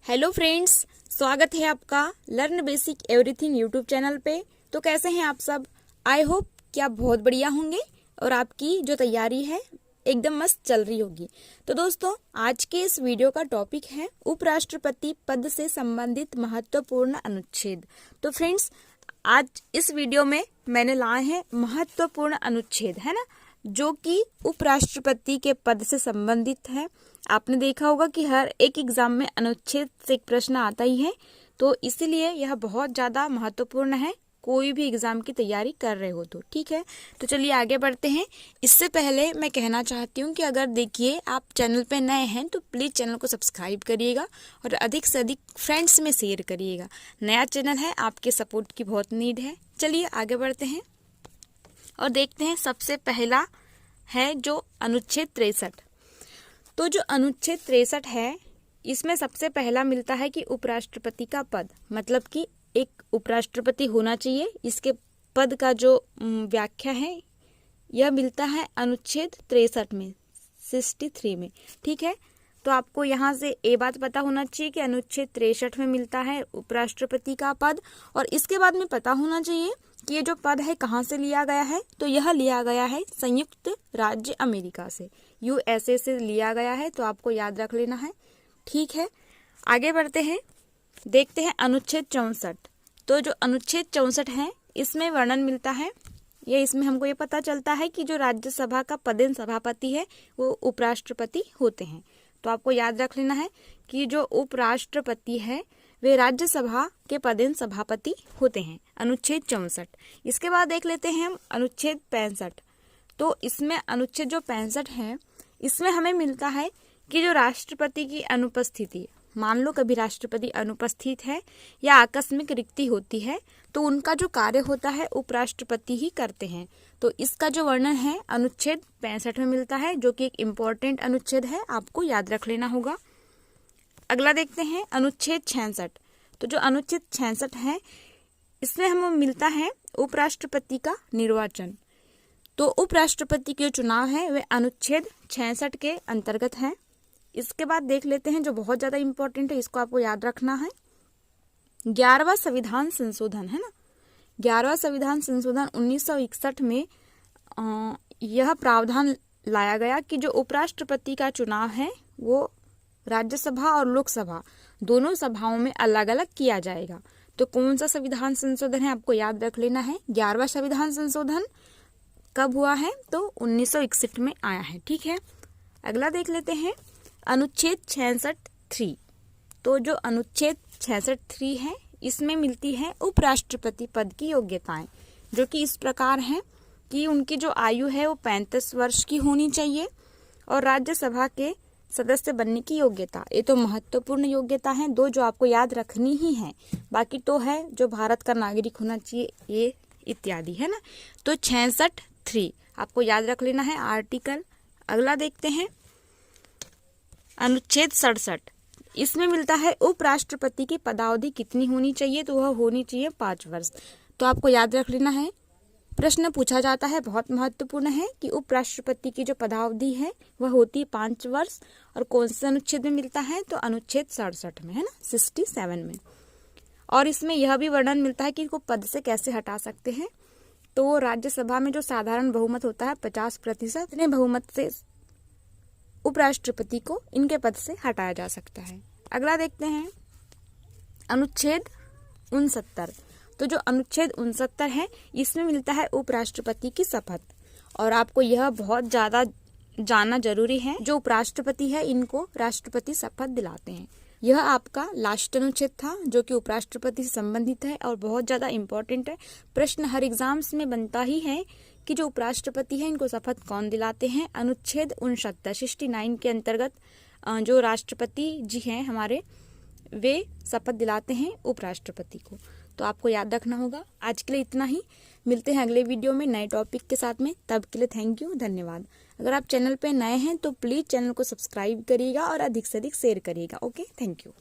Hello friends, स्वागत है आपका learn basic everything YouTube channel पे। तो कैसे हैं आप सब? आई होप कि आप बहुत बढ़िया होंगे और आपकी जो तैयारी है एकदम मस्त चल रही होगी। तो दोस्तों, आज के इस वीडियो का टॉपिक है उपराष्ट्रपति पद से संबंधित महत्वपूर्ण अनुच्छेद। तो फ्रेंड्स, आज इस वीडियो में मैंने लाए हैं महत्वपूर्ण अनुच्छेद, है ना, जो कि उपराष्ट्रपति के पद से संबंधित है। आपने देखा होगा कि हर एक एग्जाम में अनुच्छेद से एक प्रश्न आता ही है, तो इसीलिए यह बहुत ज्यादा महत्वपूर्ण है कोई भी एग्जाम की तैयारी कर रहे हो तो। ठीक है, तो चलिए आगे बढ़ते हैं। इससे पहले मैं कहना चाहती हूँ कि अगर देखिए आप चैनल पे नए हैं तो प्लीज चैनल को सब्सक्राइब करिएगा और अधिक से अधिक फ्रेंड्स में शेयर करिएगा। नया चैनल है, आपके सपोर्ट की बहुत नीड है। चलिए आगे बढ़ते हैं और देखते हैं। सबसे पहला है जो अनुच्छेद 63। तो जो अनुच्छेद 63 है, इसमें सबसे पहला मिलता है कि उपराष्ट्रपति का पद, मतलब कि एक उपराष्ट्रपति होना चाहिए। इसके पद का जो व्याख्या है यह मिलता है अनुच्छेद 63 में, 63 में। ठीक है, तो आपको यहाँ से ये बात पता होना चाहिए कि अनुच्छेद 63 में मिलता है उपराष्ट्रपति का पद। और इसके बाद में पता होना चाहिए कि ये जो पद है कहाँ से लिया गया है। तो यह लिया गया है संयुक्त राज्य अमेरिका से, यूएसए से लिया गया है। तो आपको याद रख लेना है। ठीक है, आगे बढ़ते हैं। देखते हैं अनुच्छेद 64। तो जो अनुच्छेद 64 है, इसमें वर्णन मिलता है, ये इसमें हमको ये पता चलता है कि जो राज्यसभा का पदेन सभापति है वो उपराष्ट्रपति होते हैं। तो आपको याद रख लेना है कि जो उपराष्ट्रपति है वे राज्यसभा के पदेन सभापति होते हैं। अनुच्छेद 64। इसके बाद देख लेते हैं हम अनुच्छेद 65। तो इसमें अनुच्छेद जो 65 है, इसमें हमें मिलता है कि जो राष्ट्रपति की अनुपस्थिति, मान लो कभी राष्ट्रपति अनुपस्थित है या आकस्मिक रिक्ति होती है, तो उनका जो कार्य होता है उपराष्ट्रपति ही करते हैं। तो इसका जो वर्णन है अनुच्छेद 65 में मिलता है, जो कि एक इम्पोर्टेंट अनुच्छेद है, आपको याद रख लेना होगा। अगला देखते हैं अनुच्छेद 66। तो जो अनुच्छेद 66 है, इसमें हमें मिलता है उपराष्ट्रपति का निर्वाचन। तो उपराष्ट्रपति के चुनाव है वे अनुच्छेद 66 के अंतर्गत है। इसके बाद देख लेते हैं जो बहुत ज्यादा इम्पोर्टेंट है, इसको आपको याद रखना है, 11वां संविधान संशोधन, है ना। 11वां संविधान संशोधन 1961 में यह प्रावधान लाया गया कि जो उपराष्ट्रपति का चुनाव है वो राज्यसभा और लोकसभा दोनों सभाओं में अलग अलग किया जाएगा। तो कौन सा संविधान संशोधन है आपको याद रख लेना है। 11वां संविधान संशोधन कब हुआ है? तो 1961 में आया है। ठीक है, अगला देख लेते हैं अनुच्छेद 66(3). तो जो अनुच्छेद 66(3) है, इसमें मिलती है उपराष्ट्रपति पद की योग्यताएं, जो कि इस प्रकार हैं कि उनकी जो आयु है वो 35 वर्ष की होनी चाहिए और राज्यसभा के सदस्य बनने की योग्यता। ये तो महत्वपूर्ण योग्यता है, दो जो आपको याद रखनी ही है। बाकी तो है जो भारत का नागरिक होना चाहिए, ये इत्यादि, है ना। तो 66(3) आपको याद रख लेना है आर्टिकल। अगला देखते हैं अनुच्छेद 67। इसमें मिलता है उपराष्ट्रपति की पदावधि कितनी होनी चाहिए? तो वह होनी चाहिए 5 वर्ष। तो आपको याद रख लेना है, प्रश्न पूछा जाता है, बहुत महत्वपूर्ण है कि उपराष्ट्रपति की जो पदावधि है वह होती है 5 वर्ष। और कौन से अनुच्छेद में मिलता है? तो अनुच्छेद 67 में, है ना, 67 में। और इसमें यह भी वर्णन मिलता है कि इनको पद से कैसे हटा सकते हैं। तो राज्यसभा में जो साधारण बहुमत होता है 50%, इतने बहुमत से उपराष्ट्रपति को इनके पद से हटाया जा सकता है। अगला देखते हैं अनुच्छेद 69। तो जो अनुच्छेद 69 है, इसमें मिलता है उपराष्ट्रपति की शपथ। और आपको यह बहुत ज्यादा जानना जरूरी है, जो उपराष्ट्रपति है इनको राष्ट्रपति शपथ दिलाते हैं। यह आपका लास्ट अनुच्छेद था जो कि उपराष्ट्रपति से संबंधित है और बहुत ज्यादा इम्पोर्टेंट है। प्रश्न हर एग्जाम्स में बनता ही है कि जो उपराष्ट्रपति है इनको शपथ कौन दिलाते हैं। अनुच्छेद 69 के अंतर्गत जो राष्ट्रपति जी हैं हमारे, वे शपथ दिलाते हैं उपराष्ट्रपति को। तो आपको याद रखना होगा। आज के लिए इतना ही, मिलते हैं अगले वीडियो में नए टॉपिक के साथ में। तब के लिए थैंक यू, धन्यवाद। अगर आप चैनल पे नए हैं तो प्लीज चैनल को सब्सक्राइब करिएगा और अधिक से अधिक शेयर करिएगा। Okay, thank you.